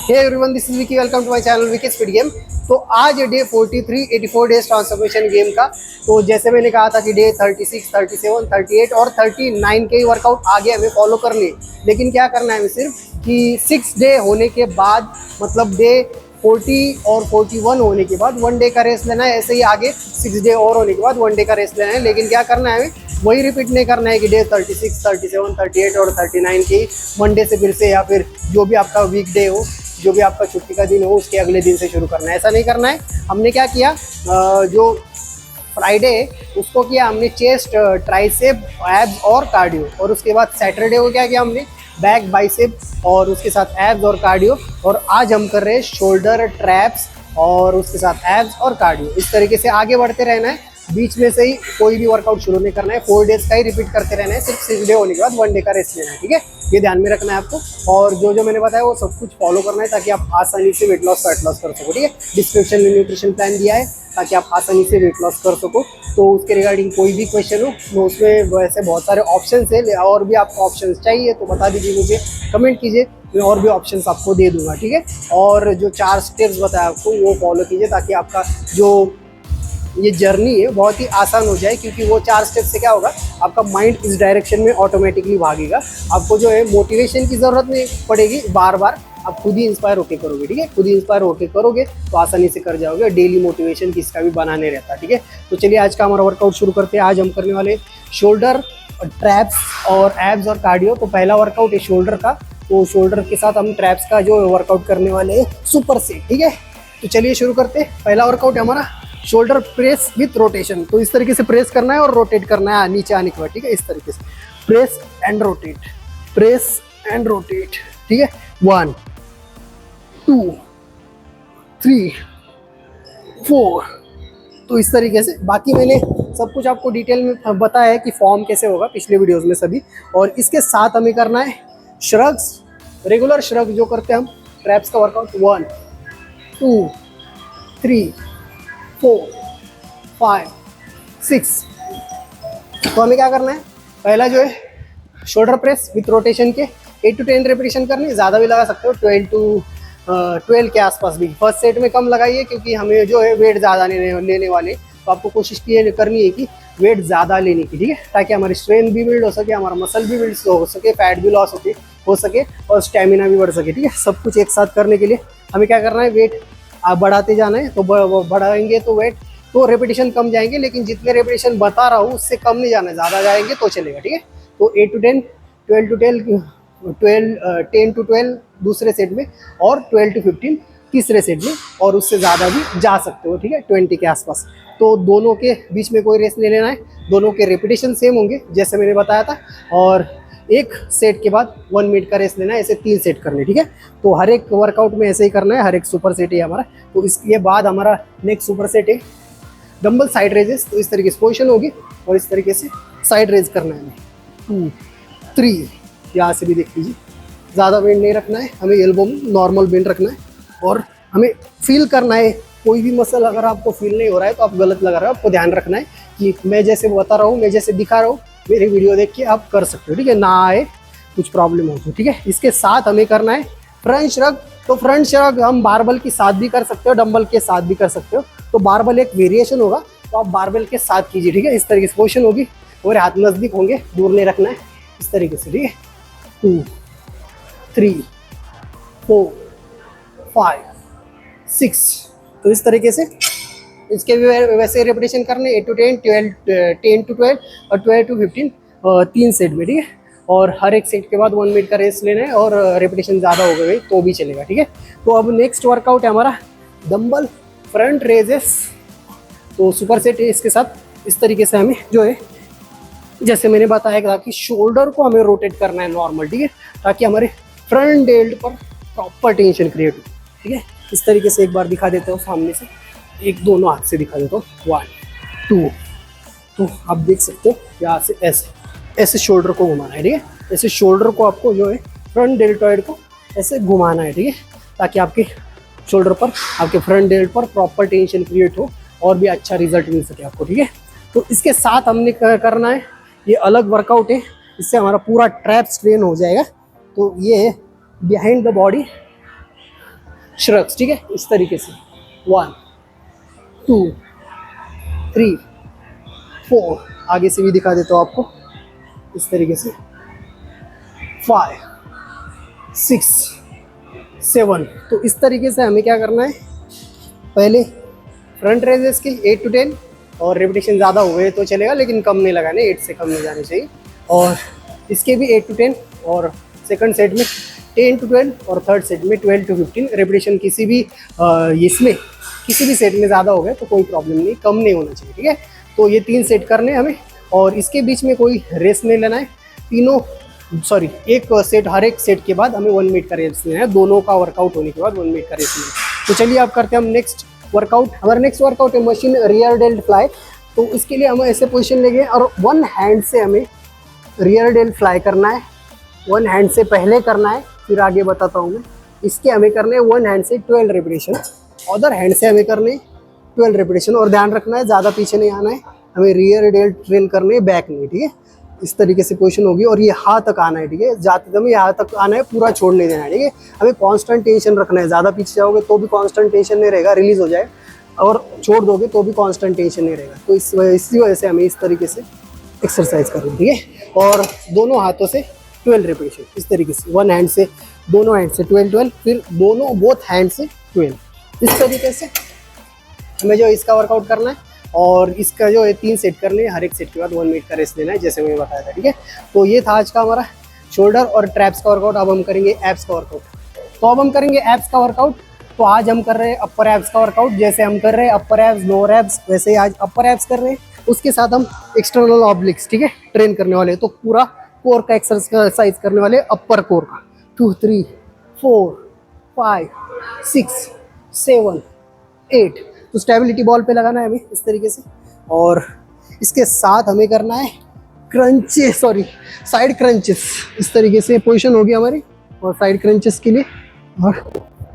Hey everyone, this is Vicky. Welcome to my channel Vicky speed game. तो आज day 43 84 days transformation game का। तो जैसे मैंने कहा था कि डे 36 37 38 और 39 के ही वर्कआउट आगे हमें फॉलो करने, लेकिन क्या करना है हमें सिर्फ कि 6 डे होने के बाद, मतलब डे 40 और 41 होने के बाद 1 डे का रेस्ट लेना है। ऐसे ही आगे 6 डे और होने के बाद 1 डे का रेस्ट लेना है। लेकिन क्या करना है, हमें वही रिपीट नहीं करना है कि डे 36 37 38 और 39 की मंडे से फिर से, या फिर जो भी आपका वीक डे हो, जो भी आपका छुट्टी का दिन हो, उसके अगले दिन से शुरू करना है। ऐसा नहीं करना है। हमने क्या किया, जो फ्राइडे उसको किया हमने चेस्ट, ट्राइसेप, एब्स और कार्डियो। और उसके बाद सैटरडे को क्या किया हमने, बैक, बाइसेप और उसके साथ एब्स और कार्डियो। और आज हम कर रहे हैं शोल्डर, ट्रैप्स और उसके साथ एब्स और कार्डियो। इस तरीके से आगे बढ़ते रहना है। बीच में से ही कोई भी वर्कआउट शुरू नहीं करना है। 4 डेज का ही रिपीट करते रहना है। सिर्फ 6 डे होने के बाद 1 डे का रेस्ट लेना है। ठीक है, ये ध्यान में रखना है आपको। और जो मैंने बताया वो सब कुछ फॉलो करना है ताकि आप आसानी से वेट लॉस, फैट लॉस कर सको। ठीक है, डिस्क्रिप्शन में न्यूट्रिशन प्लान दिया है ताकि आप आसानी से वेट लॉस कर सको। तो उसके रिगार्डिंग कोई भी क्वेश्चन हो तो उसमें वैसे बहुत सारे ऑप्शन है, और भी आपको ऑप्शन चाहिए तो बता दीजिए, मुझे कमेंट कीजिए, मैं और भी ऑप्शन आपको दे दूंगा। ठीक है, और जो 4 स्टेप्स बताया आपको वो फॉलो कीजिए ताकि आपका जो ये जर्नी है बहुत ही आसान हो जाए। क्योंकि वो 4 स्टेप से क्या होगा, आपका माइंड इस डायरेक्शन में ऑटोमेटिकली भागेगा। आपको जो है मोटिवेशन की ज़रूरत नहीं पड़ेगी, बार बार आप खुद ही इंस्पायर होके करोगे। ठीक है, खुद ही इंस्पायर होके करोगे तो आसानी से कर जाओगे। डेली मोटिवेशन किसका भी बनाने रहता है। ठीक है, तो चलिए आज का हमारा वर्कआउट शुरू करते हैं। आज हम करने वाले शोल्डर, ट्रैप्स और एब्स और कार्डियो। तो पहला वर्कआउट है शोल्डर का। तो शोल्डर के साथ हम ट्रैप्स का जो वर्कआउट करने वाले हैं, सुपर सेट। ठीक है, तो चलिए शुरू करते हैं। पहला वर्कआउट है हमारा शोल्डर प्रेस विथ रोटेशन। तो इस तरीके से प्रेस करना है और रोटेट करना है नीचे आने के बाद। ठीक है, इस तरीके से press and rotate, press and rotate. ठीक है, 1 2 3 4। तो इस तरीके से बाकी मैंने सब कुछ आपको डिटेल में बताया है कि फॉर्म कैसे होगा पिछले वीडियोस में सभी। और इसके साथ हमें करना है श्रग्स, रेगुलर श्रग जो करते हैं हम ट्रैप्स का वर्कआउट। 1 2 3 4 5 6। तो हमें क्या करना है, पहला जो है शोल्डर प्रेस विथ रोटेशन के 8 to 10 रेपिटेशन करनी। ज़्यादा भी लगा सकते हो, 12 के आसपास भी। फर्स्ट सेट में कम लगाइए क्योंकि हमें जो है वेट ज़्यादा लेने वाले। तो आपको कोशिश करनी है कि वेट ज़्यादा लेने की। ठीक है, ताकि हमारी स्ट्रेंथ भी बिल्ड हो सके, हमारा मसल भी बिल्ड हो सके, फैट भी लॉस हो सके और स्टेमिना भी बढ़ सके। ठीक है, सब कुछ एक साथ करने के लिए हमें क्या करना है, वेट आप बढ़ाते जाना है। तो बढ़ाएंगे तो वेट तो रेपिटेशन कम जाएंगे, लेकिन जितने रेपिटेशन बता रहा हूँ उससे कम नहीं जाना है, ज़्यादा जाएंगे तो चलेगा। ठीक है, तो 8 to 10, 10 to 12 दूसरे सेट में, और 12 to 15 तीसरे सेट में, और उससे ज़्यादा भी जा सकते हो। ठीक है, 20 के आसपास। तो दोनों के बीच में कोई रेस्ट नहीं लेना है। दोनों के रेपिटेशन सेम होंगे जैसे मैंने बताया था। और एक सेट के बाद 1 मिनट का रेस्ट लेना है। ऐसे 3 सेट करने। ठीक है, तो हर एक वर्कआउट में ऐसे ही करना है। हर एक सुपर सेट है हमारा। तो इसके बाद हमारा नेक्स्ट सुपर सेट है डंबल साइड रेजेस। तो इस तरीके से पोजिशन होगी और इस तरीके से साइड रेज करना है हमें। 2 3, यहाँ से भी देख लीजिए, ज़्यादा बेंड नहीं रखना है हमें, एल्बो में नॉर्मल बेंड रखना है। और हमें फील करना है, कोई भी मसल अगर आपको फील नहीं हो रहा है तो आप गलत लगा रहे हो। आपको ध्यान रखना है कि मैं जैसे बता रहा हूँ, मैं जैसे दिखा रहा हूँ, मेरी वीडियो देख के आप कर सकते हो। ठीक है, ना आए कुछ प्रॉब्लम हो तो। ठीक है, इसके साथ हमें करना है फ्रंट श्रग। तो फ्रंट श्रग हम बारबल के साथ भी कर सकते हो, डंबल के साथ भी कर सकते हो। तो बारबल एक वेरिएशन होगा, तो आप बारबल के साथ कीजिए। ठीक है, इस तरीके से पोजिशन होगी और हाथ नज़दीक होंगे, दूर नहीं रखना है, इस तरीके से। ठीक है, 2 3 4 5 6। तो इस तरीके से इसके भी वैसे रेपिटेशन करने 8 to 10, 10 to 12 और 12 to 15, 3 सेट में। ठीक है, और हर एक सेट के बाद 1 मिनट का रेस्ट लेना है, और रेपिटेशन ज़्यादा हो गई तो भी चलेगा। ठीक है, तो अब नेक्स्ट वर्कआउट है हमारा डंबल फ्रंट रेजेस। तो सुपर सेट है इसके साथ। इस तरीके से हमें जो है, जैसे मैंने बताया था कि शोल्डर को हमें रोटेट करना है नॉर्मल। ठीक है, ताकि हमारे फ्रंट डेल्ट पर प्रॉपर टेंशन क्रिएट हो। ठीक है, इस तरीके से एक बार दिखा देता हूँ सामने से, एक दोनों हाथ से दिखा देता हूँ। 1 2। तो आप देख सकते हो यहाँ से ऐसे शोल्डर को घुमाना है। ठीक है, ऐसे शोल्डर को आपको जो है फ्रंट डेल्टॉइड को ऐसे घुमाना है। ठीक है, ताकि आपके शोल्डर पर, आपके फ्रंट डेल्ट पर प्रॉपर टेंशन क्रिएट हो और भी अच्छा रिजल्ट मिल सके आपको। ठीक है, तो इसके साथ हमने करना है, ये अलग वर्कआउट है, इससे हमारा पूरा ट्रैप्स ट्रेन हो जाएगा। तो ये है बिहाइंड द बॉडी श्रग्स, ठीक है, इस तरीके से 1 2 3 4, आगे से भी दिखा देता हूँ आपको इस तरीके से 5 6 7। तो इस तरीके से हमें क्या करना है, पहले फ्रंट रेजेस के 8 to 10, और रेपिटेशन ज़्यादा हुए तो चलेगा लेकिन कम नहीं लगाने, 8 से कम नहीं जाने चाहिए। और इसके भी 8 to 10, और सेकंड सेट में 10 to 12, और थर्ड सेट में 12 to 15। रेपिटेशन किसी भी इसमें किसी भी सेट में ज़्यादा हो गए तो कोई प्रॉब्लम नहीं, कम नहीं होना चाहिए, ठीक है। तो ये 3 सेट करने हमें, और इसके बीच में कोई रेस्ट नहीं लेना है। एक सेट, हर एक सेट के बाद हमें 1 मिनट का रेस्ट लेना है, दोनों का वर्कआउट होने के बाद 1 मिनट का रेस्ट लेना है। तो चलिए आप करते हैं हम नेक्स्ट वर्कआउट। हमारा नेक्स्ट वर्कआउट है मशीन रियर डेल्ट फ्लाई। तो इसके लिए हम ऐसे पोजीशन लेंगे और 1 हैंड से हमें रियर डेल्ट फ्लाई करना है। 1 हैंड से पहले करना है, फिर आगे बताता हूँ मैं। इसके हमें करने हैं 1 हैंड से 12 रेपिटेशन, अदर हैंड से हमें करने 12 रेपिटेशन। और ध्यान रखना है ज़्यादा पीछे नहीं आना है, हमें रियर डेल्ट ट्रेन करने, बैक नहीं, ठीक है। इस तरीके से पोजीशन होगी, और ये यहाँ तक आना है, ठीक है। जाते समय यहाँ तक आना है, पूरा छोड़ नहीं देना है, ठीक है। हमें कांस्टेंट टेंशन रखना है, ज़्यादा पीछे जाओगे तो भी कांस्टेंट टेंशन नहीं रहेगा, रिलीज हो जाए, और छोड़ दोगे तो भी कांस्टेंट टेंशन नहीं रहेगा। तो इसी वजह से हमें इस तरीके से एक्सरसाइज करना है, ठीक है। और दोनों हाथों से 12 रेपिटेशन इस तरीके से, 1 हैंड से, दोनों हैंड से 12, फिर बोथ हैंड से 12। इस तरीके से हमें जो इसका वर्कआउट करना है, और इसका जो है 3 सेट करने हैं, हर एक सेट के बाद 1 मिनट का रेस्ट लेना है, जैसे मैंने बताया था, ठीक है। तो ये था आज का हमारा शोल्डर और ट्रैप्स का वर्कआउट। अब हम करेंगे एब्स का वर्कआउट। तो अब हम करेंगे एब्स का वर्कआउट। तो आज हम कर रहे हैं अपर एब्स का वर्कआउट। जैसे हम कर रहे हैं अपर एब्स, लोअर एब्स, वैसे ही आज अपर एब्स कर रहे हैं। उसके साथ हम एक्सटर्नल ऑब्लिक्स, ठीक है, ट्रेन करने वाले हैं। तो पूरा कोर का एक्सरसाइज करने वाले, अपर कोर का। 2 3 4 5 6 7 8। तो स्टेबिलिटी बॉल पे लगाना है हमें इस तरीके से। और इसके साथ हमें करना है साइड क्रंचेस। इस तरीके से पोजीशन होगी हमारी, और साइड क्रंचेस के लिए और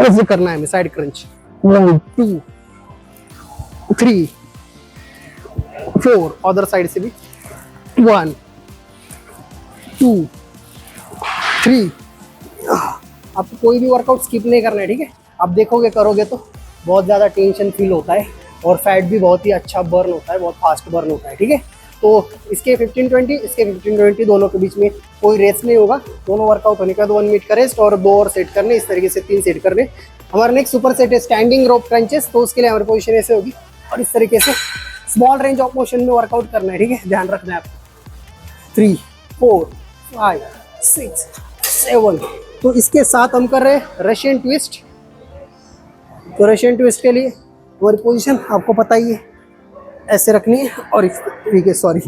ऐसे करना है हमें साइड क्रंच। 1 2 3 4, अदर साइड से भी 1 2 3। आपको कोई भी वर्कआउट स्किप नहीं करना है, ठीक है। आप देखोगे, करोगे तो बहुत ज़्यादा टेंशन फील होता है, और फैट भी बहुत ही अच्छा बर्न होता है, बहुत फास्ट बर्न होता है, ठीक है। तो इसके 15-20, इसके 15-20, दोनों के बीच में कोई रेस्ट नहीं होगा। दोनों वर्कआउट होने के बाद 1 मिनट का रेस्ट, और 2 और सेट करने, इस तरीके से 3 सेट करने। हमारा नेक्स्ट सुपर सेट है स्टैंडिंग रोप क्रंचेस। तो उसके लिए हमारी पोजीशन ऐसे होगी, और इस तरीके से स्मॉल रेंज ऑफ मोशन में वर्कआउट करना है, ठीक है। ध्यान रखना है आपको। 3 4 5 6 7। तो इसके साथ हम कर रहे हैं रशियन ट्विस्ट। तो रशियन ट्विस्ट के लिए हमारी पोजीशन आपको पता ही है, ऐसे रखनी है, और इस तरीके 4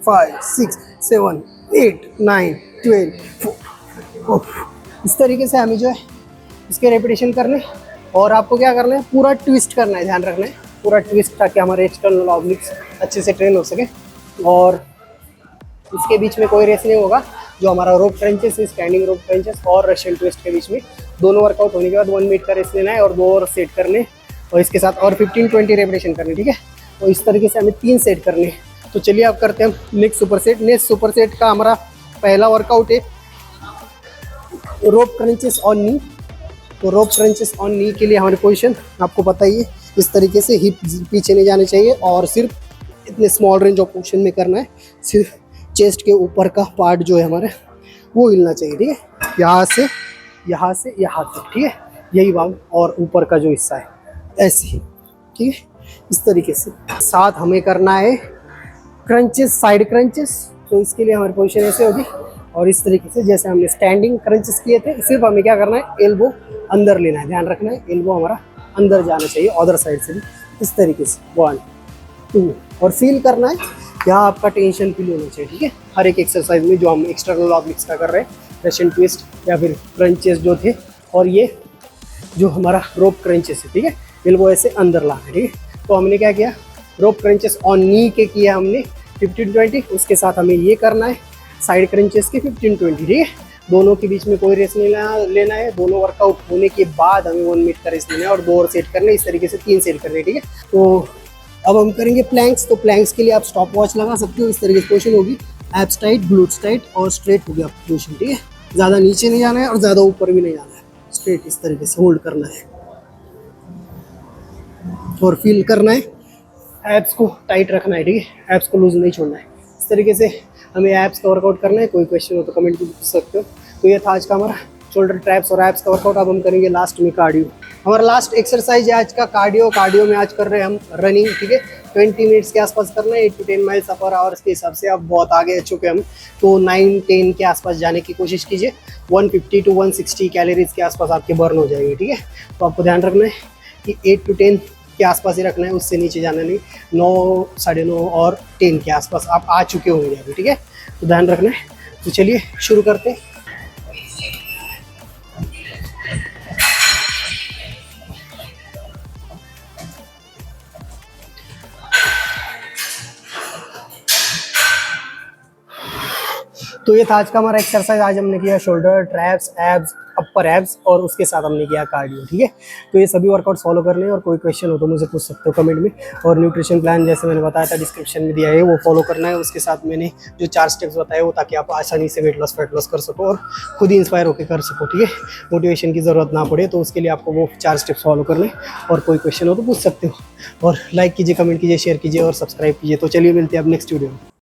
5 6 7 8 9 12। इस तरीके से हमें जो है इसके रेपिटेशन करने। और आपको क्या करना है, पूरा ट्विस्ट करना है, ध्यान रखना है पूरा ट्विस्ट, ताकि हमारे एक्सटर्नल ऑब्लिक्स अच्छे से ट्रेन हो सके। और इसके बीच में कोई रेस नहीं होगा। जो हमारा रोप क्रंचेस है, स्टैंडिंग रोप क्रंचेस और रशियन ट्विस्ट के बीच में दोनों वर्कआउट होने के बाद 1 मिनट का रेस्ट लेना है, और 2 और सेट करने, और इसके साथ और 15-20 रेपिटेशन करने, ठीक है। तो इस तरीके से हमें 3 सेट करने हैं। तो चलिए आप करते हैं हम next super set. Next super set का हमारा पहला वर्कआउट है रोप क्रंचेस ऑन नी। तो रोप क्रंचेस ऑन नी के लिए हमारी पोजीशन आपको पता ही है, इस तरीके से हिप पीछे नहीं जाने चाहिए, और सिर्फ इतने स्मॉल रेंज ऑफ मोशन में करना है। सिर्फ चेस्ट के ऊपर का पार्ट जो है हमारे, वो हिलना चाहिए, ठीक है। यहाँ से यहाँ तक, ठीक है, यही भाग, और ऊपर का जो हिस्सा है ऐसे ही, ठीक है। इस तरीके से साथ हमें करना है क्रंचेस, साइड क्रंचेस। तो इसके लिए हमारी पोजीशन ऐसे होगी, और इस तरीके से जैसे हमने स्टैंडिंग क्रंचेस किए थे, सिर्फ हमें क्या करना है, एल्बो अंदर लेना है। ध्यान रखना है एल्बो हमारा अंदर जाना चाहिए, अदर साइड से भी इस तरीके से 1 2। और फील करना है, यहाँ आपका टेंशन फील होना चाहिए, ठीक है। हर एक एक्सरसाइज में जो हम एक्सटर्नल ऑब्लिक्स का कर रहे हैं, रशियन ट्विस्ट या फिर क्रंचेस जो थे, और ये जो हमारा रोप क्रंचेस है, ठीक है, एल्बो ऐसे अंदर लाना है, ठीक है। तो हमने क्या किया, रोप क्रंचेस ऑन नी के किया हमने 15-20। उसके साथ हमें ये करना है साइड क्रंचेस के 15-20, ठीक है। दोनों के बीच में कोई रेस्ट नहीं लेना है। दोनों वर्कआउट होने के बाद हमें 1 मिनट का रेस्ट लेना है, और 2 और सेट करने, इस तरीके से 3 सेट करने, ठीक है। तो अब हम करेंगे प्लैंक्स। तो प्लैंक्स के लिए आप स्टॉप वॉच लगा सकते हो, इस तरीके की पोजीशन होगी, एब्स टाइट, ग्लूट्स टाइट, और स्ट्रेट हो गया पोजीशन, ठीक है। ज़्यादा नीचे नहीं जाना है और ज़्यादा ऊपर भी नहीं जाना है, स्ट्रेट इस तरीके से होल्ड करना है और फील करना है, एब्स को टाइट रखना है, ठीक है, एब्स को लूज नहीं छोड़ना है। इस तरीके से हमें एब्स का वर्कआउट करना है। कोई क्वेश्चन हो तो कमेंट में पूछ सकते हो। तो ये था आज का हमारा शोल्डर ट्रैप्स और एब्स का वर्कआउट। अब हम करेंगे लास्ट में कार्डियो। हमारा लास्ट एक्सरसाइज है आज का कार्डियो। कार्डियो में आज कर रहे हैं हम रनिंग, ठीक है, 20 मिनट्स के आसपास करना है, 8 to 10 माइल्स पर आवर के हिसाब से। अब बहुत आगे चुके हम, तो 9-10 के आसपास जाने की कोशिश कीजिए। 150 to 160 कैलोरीज के आसपास आपके बर्न हो जाएगी, ठीक है। तो आपको ध्यान रखना है कि 8 to 10 के आसपास ही रखना है, उससे नीचे जाना नहीं। 9, 9:30 और 10 के आसपास आप आ चुके होंगे अभी, ठीक है, तो ध्यान रखना है। तो चलिए शुरू करते हैं। तो ये था आज का हमारा एक्सरसाइज। आज हमने किया शोल्डर, ट्रैप्स, एब्स, अपर एब्स और उसके साथ हमने किया कार्डियो, ठीक है। तो ये सभी वर्कआउट फॉलो करने हैं और कोई क्वेश्चन हो तो मुझे पूछ सकते हो कमेंट में। और न्यूट्रिशन प्लान जैसे मैंने बताया था डिस्क्रिप्शन में दिया है, वो फॉलो करना है। उसके साथ मैंने जो 4 स्टेप्स बताए वो, ताकि आप आसानी से वेट लॉस, फैट लॉस कर सको और खुद ही इंस्पायर होकर कर सको, ठीक है, मोटिवेशन की ज़रूरत ना पड़े। तो उसके लिए आपको वो 4 स्टेप्स फॉलो करने। और कोई क्वेश्चन हो तो पूछ सकते हो। और लाइक कीजिए, कमेंट कीजिए, शेयर कीजिए और सब्सक्राइब कीजिए। तो चलिए मिलते हैं अब नेक्स्ट वीडियो में।